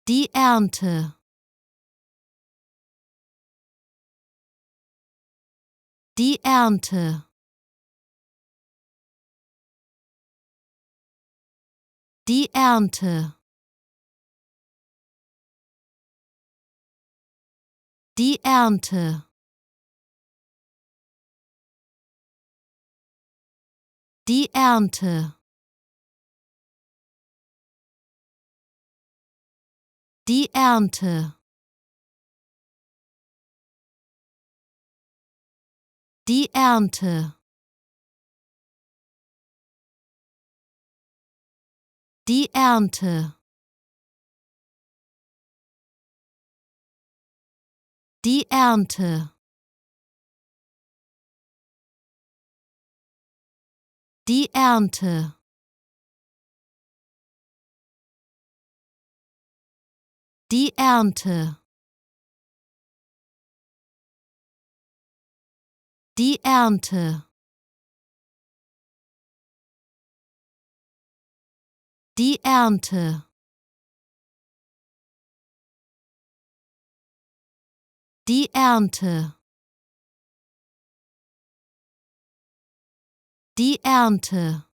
Die Ernte. Die Ernte. Die Ernte. Die Ernte. Die Ernte. Die Ernte. Die Ernte. Die Ernte. Die Ernte. Die Ernte. Die Ernte. Die Ernte. Die Ernte. Die Ernte. Die Ernte.